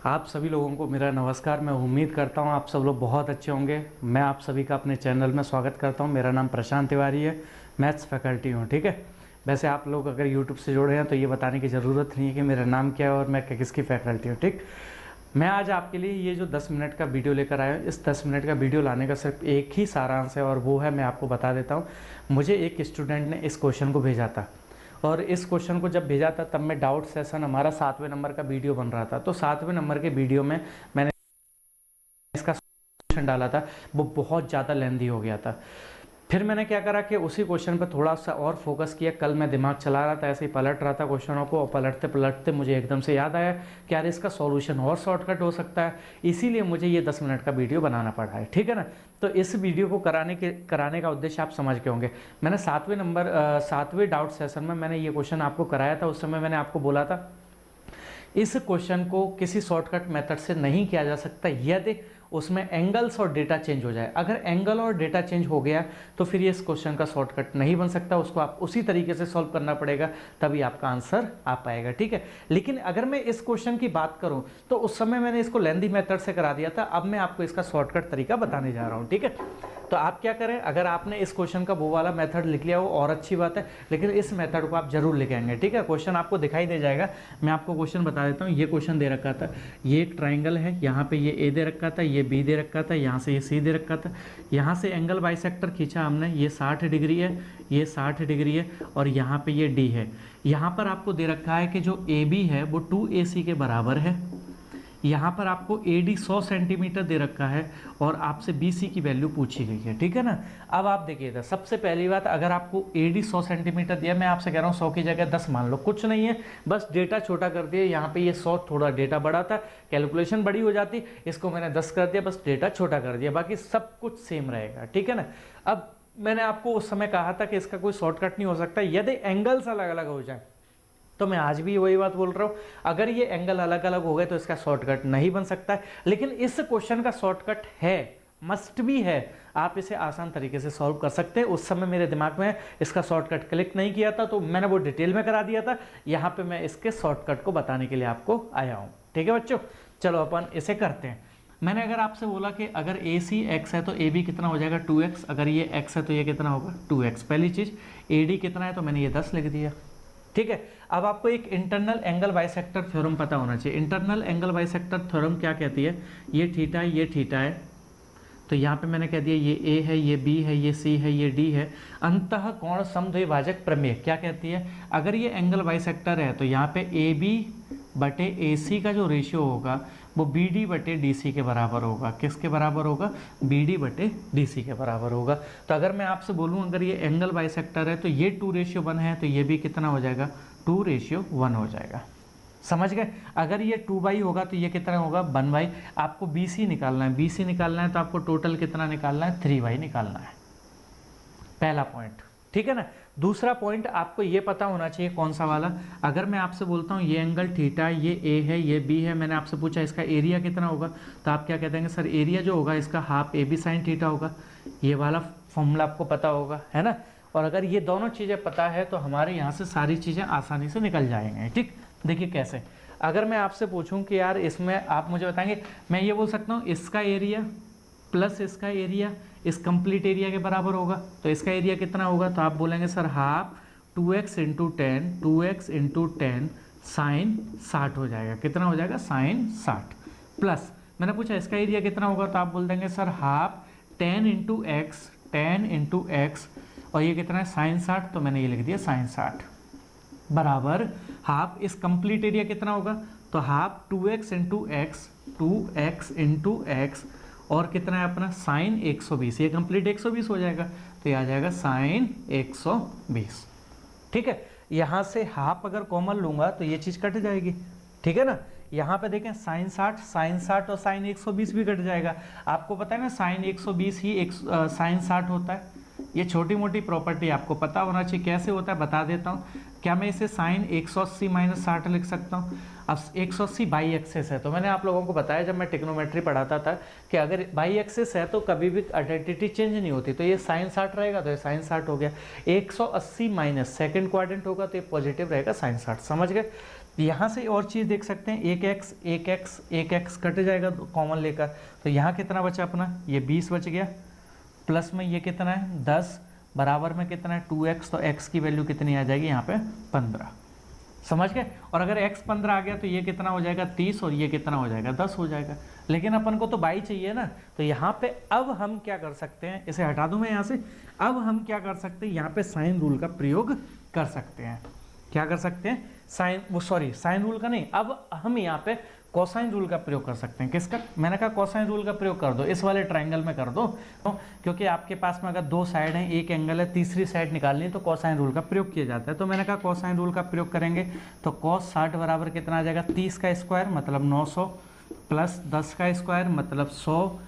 आप सभी लोगों को मेरा नमस्कार। मैं उम्मीद करता हूं आप सब लोग बहुत अच्छे होंगे। मैं आप सभी का अपने चैनल में स्वागत करता हूं। मेरा नाम प्रशांत तिवारी है, मैथ्स फैकल्टी हूं। ठीक है, वैसे आप लोग अगर यूट्यूब से जुड़े हैं तो ये बताने की ज़रूरत नहीं है कि मेरा नाम क्या है और मैं किसकी फैकल्टी हूँ। ठीक, मैं आज आपके लिए ये जो 10 मिनट का वीडियो लेकर आया हूँ, इस 10 मिनट का वीडियो लाने का सिर्फ एक ही सारांश है और वो है, मैं आपको बता देता हूँ। मुझे एक स्टूडेंट ने इस क्वेश्चन को भेजा था और इस क्वेश्चन को जब भेजा था तब मैं डाउट सेशन, हमारा 7वें नंबर का वीडियो बन रहा था, तो 7वें नंबर के वीडियो में मैंने इसका सॉल्यूशन डाला था। वो बहुत ज़्यादा लेंदी हो गया था। फिर मैंने क्या करा कि उसी क्वेश्चन पर थोड़ा सा और फोकस किया। कल मैं दिमाग चला रहा था, ऐसे ही पलट रहा था क्वेश्चनों को, और पलटते पलटते मुझे एकदम से याद आया कि यार इसका सॉल्यूशन और शॉर्टकट हो सकता है। इसीलिए मुझे ये 10 मिनट का वीडियो बनाना पड़ा है। ठीक है ना। तो इस वीडियो को कराने का उद्देश्य आप समझ के होंगे। मैंने 7वें डाउट सेशन में मैंने ये क्वेश्चन आपको कराया था। उस समय मैंने आपको बोला था इस क्वेश्चन को किसी शॉर्टकट मेथड से नहीं किया जा सकता यदि उसमें एंगल्स और डेटा चेंज हो जाए। अगर एंगल और डेटा चेंज हो गया तो फिर ये इस क्वेश्चन का शॉर्टकट नहीं बन सकता, उसको आप उसी तरीके से सॉल्व करना पड़ेगा, तभी आपका आंसर आ पाएगा। ठीक है, लेकिन अगर मैं इस क्वेश्चन की बात करूं तो उस समय मैंने इसको लेंदी मेथड से करा दिया था। अब मैं आपको इसका शॉर्टकट तरीका बताने जा रहा हूं। ठीक है, तो आप क्या करें, अगर आपने इस क्वेश्चन का वो वाला मेथड लिख लिया हो और अच्छी बात है, लेकिन इस मेथड को आप जरूर लिख आएंगे। ठीक है, क्वेश्चन आपको दिखाई दे जाएगा। मैं आपको क्वेश्चन बता देता हूँ। ये क्वेश्चन दे रखा था, ये एक ट्राइंगल है, यहाँ पे ये ए दे रखा था, ये बी दे रखा था, यहाँ से ये सी दे रखा था। यहाँ से एंगल बाइसेक्टर खींचा हमने, ये 60 डिग्री है, ये 60 डिग्री है, और यहाँ पे ये डी है। यहाँ पर आपको दे रखा है कि जो ए बी है वो 2AC के बराबर है। यहाँ पर आपको AD 100 सेंटीमीटर दे रखा है और आपसे BC की वैल्यू पूछी गई है। ठीक है ना। अब आप देखिएगा, सबसे पहली बात, अगर आपको AD 100 सेंटीमीटर दिया, मैं आपसे कह रहा हूँ 100 की जगह 10 मान लो, कुछ नहीं है, बस डेटा छोटा कर दिया। यहाँ पे ये 100 थोड़ा डेटा बड़ा था, कैलकुलेशन बड़ी हो जाती, इसको मैंने 10 कर दिया, बस डेटा छोटा कर दिया, बाकी सब कुछ सेम रहेगा। ठीक है ना। अब मैंने आपको उस समय कहा था कि इसका कोई शॉर्टकट नहीं हो सकता यदि एंगल्स अलग अलग हो जाए, तो मैं आज भी वही बात बोल रहा हूँ, अगर ये एंगल अलग अलग हो गए तो इसका शॉर्टकट नहीं बन सकता है। लेकिन इस क्वेश्चन का शॉर्टकट है, मस्ट भी है, आप इसे आसान तरीके से सॉल्व कर सकते हैं। उस समय मेरे दिमाग में इसका शॉर्टकट क्लिक नहीं किया था, तो मैंने वो डिटेल में करा दिया था। यहाँ पे मैं इसके शॉर्टकट को बताने के लिए आपको आया हूँ। ठीक है बच्चों, चलो अपन इसे करते हैं। मैंने अगर आपसे बोला कि अगर AC x है तो AB कितना हो जाएगा 2x, अगर ये x है तो ये कितना होगा 2x। पहली चीज AD कितना है, तो मैंने ये 10 लिख दिया। ठीक है, अब आपको एक इंटरनल एंगल बाइसेक्टर थ्योरम पता होना चाहिए। इंटरनल एंगल बाइसेक्टर थ्योरम क्या कहती है, ये थीटा है, ये थीटा है, तो यहाँ पे मैंने कह दिया ये A है, ये B है, ये C है, ये D है। अंतः कोण समद्विभाजक प्रमेय क्या कहती है, अगर ये एंगल बाइसेक्टर है तो यहाँ पे AB बटे AC का जो रेशियो होगा वो BD बटे DC के बराबर होगा। किसके बराबर होगा, BD बटे DC के बराबर होगा। तो अगर मैं आपसे बोलूँ अगर ये एंगल बाइसेक्टर है तो ये 2:1 है, तो ये भी कितना हो जाएगा 2:1 हो जाएगा। समझ गए। अगर ये 2 होगा तो ये कितना होगा 1। आपको BC निकालना है, BC निकालना है तो आपको टोटल कितना निकालना है 3 निकालना है। पहला पॉइंट, ठीक है ना। दूसरा पॉइंट आपको ये पता होना चाहिए, कौन सा वाला, अगर मैं आपसे बोलता हूँ ये एंगल थीटा, ये A है, ये B है, मैंने आपसे पूछा इसका एरिया कितना होगा, तो आप क्या कहते हैं सर एरिया जो होगा इसका हाफ AB साइन थीटा होगा। ये वाला फॉर्मूला आपको पता होगा, है ना। और अगर ये दोनों चीज़ें पता है तो हमारे यहाँ से सारी चीज़ें आसानी से निकल जाएंगे। ठीक, देखिए कैसे, अगर मैं आपसे पूछूं कि यार इसमें आप मुझे बताएंगे, मैं ये बोल सकता हूँ इसका एरिया प्लस इसका एरिया इस कंप्लीट एरिया के बराबर होगा, तो इसका एरिया कितना होगा, तो आप बोलेंगे sir half 2x into 10, 2x into 10 sine 60 हो जाएगा। कितना हो जाएगा साइन 60, प्लस मैंने पूछा इसका एरिया कितना होगा, तो आप बोल देंगे sir half 10 into x, 10 into x, और ये कितना है साइन 60, तो मैंने ये लिख दिया साइन 60 बराबर हाफ इस कंप्लीट एरिया कितना होगा, तो half 2x into x, 2x into x, और कितना है अपना साइन 120, ये कंप्लीट 120 हो जाएगा, तो ये आ जाएगा साइन 120। ठीक है, यहाँ से हाफ अगर कॉमन लूंगा तो ये चीज़ कट जाएगी। ठीक है ना। यहाँ पे देखें साइन 60 और साइन 120 भी कट जाएगा। आपको पता है ना साइन 120 ही साइन 60 होता है। ये छोटी मोटी प्रॉपर्टी आपको पता होना चाहिए। कैसे होता है बता देता हूँ। क्या मैं इसे साइन 180 माइनस 60 लिख सकता हूँ? अब 180 बाई एक्सेस है, तो मैंने आप लोगों को बताया जब मैं ट्रिग्नोमेट्री पढ़ाता था कि अगर बाई एक्सेस है तो कभी भी आइडेंटिटी चेंज नहीं होती। तो ये साइन 60 रहेगा तो ये साइन 60 हो गया। 180 माइनस सेकेंड क्वाड्रेंट होगा तो ये पॉजिटिव रहेगा साइन 60। समझ गए? यहाँ से और चीज़ देख सकते हैं, एक एक्स कट जाएगा कॉमन लेकर, तो यहाँ कितना बचा अपना? ये 20 बच गया, प्लस में ये कितना है 10, बराबर में कितना है 2x, तो x की वैल्यू कितनी आ जाएगी यहाँ पे 15। समझ गए? और अगर x 15 आ गया तो ये कितना हो जाएगा 30, और ये कितना हो जाएगा 10 हो जाएगा। लेकिन अपन को तो बाई चाहिए ना, तो यहाँ पे अब हम क्या कर सकते हैं, इसे हटा दूं मैं यहाँ से। अब हम क्या कर सकते हैं, यहाँ पे साइन रूल का प्रयोग कर सकते हैं। क्या कर सकते हैं? साइन रूल का नहीं, अब हम यहाँ पे कोसाइन रूल का प्रयोग कर सकते हैं। किसका? मैंने कहा कोसाइन रूल का प्रयोग कर दो, इस वाले ट्रायंगल में कर दो, तो क्योंकि आपके पास में अगर दो साइड हैं, एक एंगल है, तीसरी साइड निकालनी है तो कोसाइन रूल का प्रयोग किया जाता है। तो मैंने कहा कोसाइन रूल का प्रयोग करेंगे तो cos 60 बराबर कितना आ जाएगा? 30 का स्क्वायर मतलब 900, प्लस 10 का स्क्वायर मतलब 100,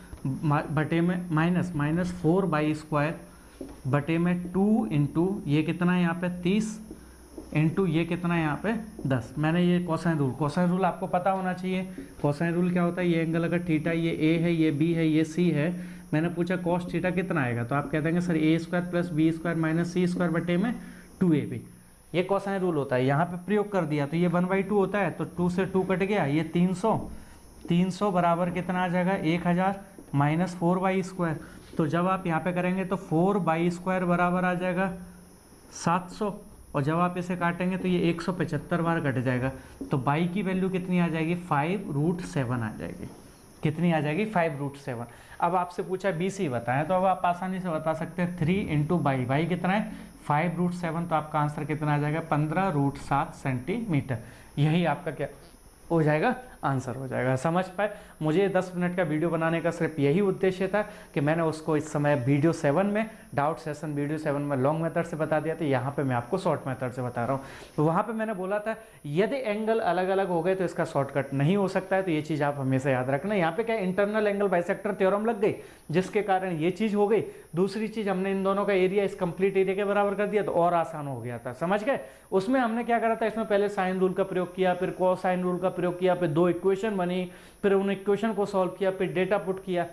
बटे में माइनस 4 बाई स्क्वायर बटे में 2 इंटू ये कितना है यहाँ पे 30 इंटू ये कितना है यहाँ पे 10। मैंने ये कोसाइन रूल आपको पता होना चाहिए। कोसाइन रूल क्या होता है? ये एंगल अगर थीटा, ये ए है, ये बी है, ये सी है, मैंने पूछा कॉस थीटा कितना आएगा, तो आप कह देंगे sir A square plus B square minus C square बटे में 2ab। ये कोसाइन रूल होता है। यहाँ पे प्रयोग कर दिया तो ये 1/2 होता है, तो 2 से 2 कट गया, ये 300 बराबर कितना आ जाएगा 1000 माइनस 4 बाई स्क्वायर। तो जब आप यहाँ पे करेंगे तो 4 बाई स्क्वायर बराबर आ जाएगा 700, और जब आप इसे काटेंगे तो ये 175 बार कट जाएगा। तो बाई की वैल्यू कितनी आ जाएगी? 5√7 आ जाएगी। कितनी आ जाएगी? 5√7। अब आपसे पूछा BC बताएं, तो अब आप आसानी से बता सकते हैं 3 इंटू बाई कितना है 5√7, तो आपका आंसर कितना आ जाएगा 15√7 सेंटीमीटर। यही आपका क्या हो जाएगा? आंसर हो जाएगा। समझ पाए? मुझे 10 मिनट का वीडियो बनाने का सिर्फ यही उद्देश्य था कि मैंने उसको इस समय वीडियो 7 में, डाउट सेशन वीडियो 7 में लॉन्ग मेथड से बता दिया था, यहाँ पे मैं आपको शॉर्ट मेथड से बता रहा हूँ। तो वहाँ पे मैंने बोला था यदि एंगल अलग अलग हो गए तो इसका शॉर्टकट नहीं हो सकता है, तो ये चीज़ आप हमेशा याद रखना। यहाँ पे क्या इंटरनल एंगल बाइसेक्टर थ्योरम लग गई, जिसके कारण ये चीज़ हो गई। दूसरी चीज़, हमने इन दोनों का एरिया इस कंप्लीट एरिया के बराबर कर दिया तो और आसान हो गया था। समझ गए? उसमें हमने क्या करा था, इसमें पहले साइन रूल का प्रयोग किया, फिर कोसाइन रूल का प्रयोग किया, फिर 2 इक्वेशन बनी, फिर उन इक्वेशन को सॉल्व किया, फिर डेटा पुट किया।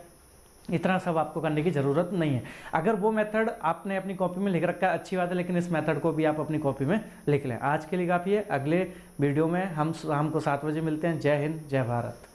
इतना सब आपको करने की ज़रूरत नहीं है। अगर वो मेथड आपने अपनी कॉपी में लिख रखा है अच्छी बात है, लेकिन इस मेथड को भी आप अपनी कॉपी में लिख लें। आज के लिए काफ़ी है। अगले वीडियो में हम शाम को 7 बजे मिलते हैं। जय हिंद, जय भारत।